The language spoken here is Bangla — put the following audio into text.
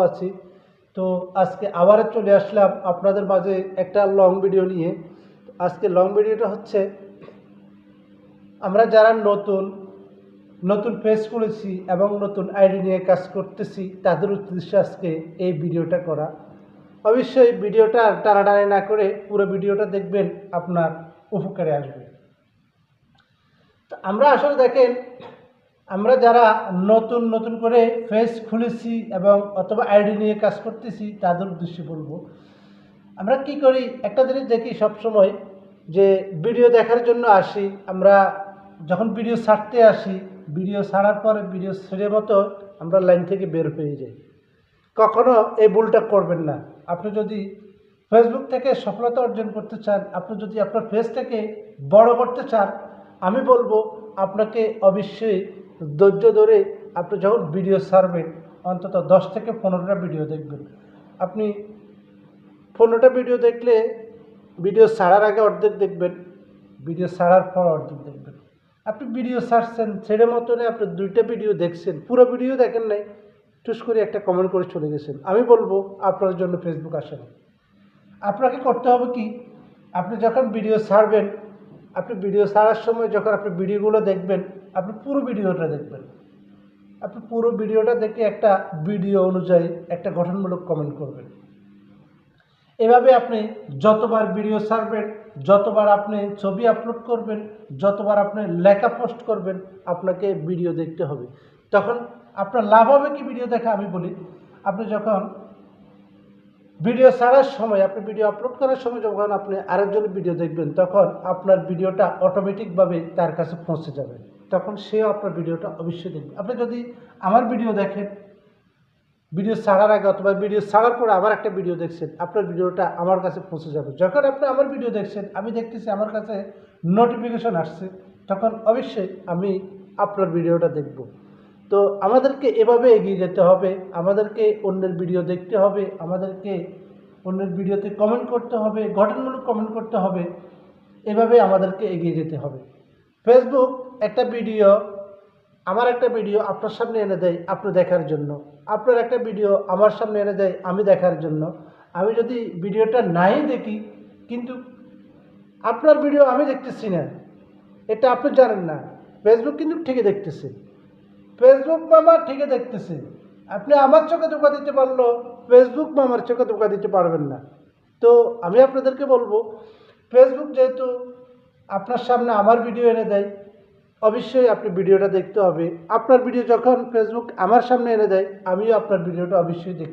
আছি। তো আজকে আবারও চলে আসলাম আপনাদের মাঝে একটা লং ভিডিও নিয়ে। আজকে লং ভিডিওটা হচ্ছে আমরা যারা নতুন নতুন পেজ খুলেছি এবং নতুন আইডি নিয়ে কাজ করতেছি তাদের উদ্দেশ্যে আজকে এই ভিডিওটা করা। অবশ্যই ভিডিওটা টানাটানি না করে পুরো ভিডিওটা দেখবেন, আপনার উপকারে আসবে। তো আমরা আসলে দেখেন, আমরা যারা নতুন নতুন করে পেজ খুলেছি এবং অথবা আইডি নিয়ে কাজ করতেছি তাদের উদ্দেশ্যে বলবো, আমরা কি করি একটা জিনিস দেখি সবসময়, যে ভিডিও দেখার জন্য আসি। আমরা যখন ভিডিও ছাড়তে আসি, ভিডিও ছাড়ার পরে ভিডিও ছেড়ে মতো আমরা লাইন থেকে বের হয়ে যাই। কখনো এই ভুলটা করবেন না। আপনি যদি ফেসবুক থেকে সফলতা অর্জন করতে চান, আপনি যদি আপনার পেজটাকে বড় করতে চান, আমি বলবো আপনাকে অবশ্যই ধৈর্য ধরে আপনি যখন ভিডিও ছাড়বেন অন্তত 10 থেকে 15টা ভিডিও দেখবেন। আপনি 15টা ভিডিও দেখলে ভিডিও ছাড়ার আগে অর্ধেক দেখবেন, ভিডিও ছাড়ার পর অর্ধেক দেখবেন। আপনি ভিডিও ছাড়ছেন, ছেড়ে মতনে আপনি 2টা ভিডিও দেখছেন, পুরো ভিডিও দেখেন নাই, টুস করে একটা কমেন্ট করে চলে গেছেন। আমি বলবো আপনার জন্য ফেসবুক আসে না। আপনাকে করতে হবে কি, আপনি যখন ভিডিও ছাড়বেন, আপনি ভিডিও ছাড়ার সময় যখন আপনি ভিডিওগুলো দেখবেন, আপনি পুরো ভিডিওটা দেখবেন। আপনি পুরো ভিডিওটা দেখে একটা ভিডিও অনুযায়ী একটা গঠনমূলক কমেন্ট করবেন। এভাবে আপনি যতবার ভিডিও ছাড়বেন, যতবার আপনি ছবি আপলোড করবেন, যতবার আপনি লেখা পোস্ট করবেন, আপনাকে ভিডিও দেখতে হবে। তখন আপনার লাভ হবে কি ভিডিও দেখা, আমি বলি, আপনি যখন ভিডিও ছাড়ার সময়, আপনি ভিডিও আপলোড করার সময় যখন আপনি আরেকজনের ভিডিও দেখবেন, তখন আপনার ভিডিওটা অটোমেটিকভাবে তার কাছে পৌঁছে যাবে। তখন সেও আপনার ভিডিওটা অবশ্যই দেখবে। আপনি যদি আমার ভিডিও দেখেন, ভিডিও ছাড়ার আগে অথবা ভিডিও ছাড়ার পরে আবার একটা ভিডিও দেখছেন, আপনার ভিডিওটা আমার কাছে পৌঁছে যাবে। যখন আপনি আমার ভিডিও দেখছেন, আমি দেখতেছি আমার কাছে নোটিফিকেশন আসছে, তখন অবশ্যই আমি আপনার ভিডিওটা দেখব। তো আমাদেরকে এভাবে এগিয়ে যেতে হবে, আমাদেরকে অন্যের ভিডিও দেখতে হবে, আমাদেরকে অন্যের ভিডিওতে কমেন্ট করতে হবে, গঠনমূলক কমেন্ট করতে হবে। এভাবে আমাদেরকে এগিয়ে যেতে হবে। ফেসবুক একটা ভিডিও, আমার একটা ভিডিও আপনার সামনে এনে দেয় আপনি দেখার জন্য, আপনার একটা ভিডিও আমার সামনে এনে দেয় আমি দেখার জন্য। আমি যদি ভিডিওটা নাই দেখি, কিন্তু আপনার ভিডিও আমি দেখতেছি না, এটা আপনি জানেন না, ফেসবুক কিন্তু ঠিকই দেখতেছে। ফেসবুক মামা ঠিকই দেখতেছে। আপনি আমার চোখে ধোকা দিতে পারলো, ফেসবুক মামার চোখে ধোকা দিতে পারবেন না। তো আমি আপনাদেরকে বলবো, ফেসবুক যেহেতু আপনার সামনে আমার ভিডিও এনে দেয়, অবশ্যই আপনি ভিডিওটা দেখতে হবে। আপনার ভিডিও যখন ফেসবুক আমার সামনে এনে দেয়, আমিও আপনার ভিডিওটা অবশ্যই দেখতে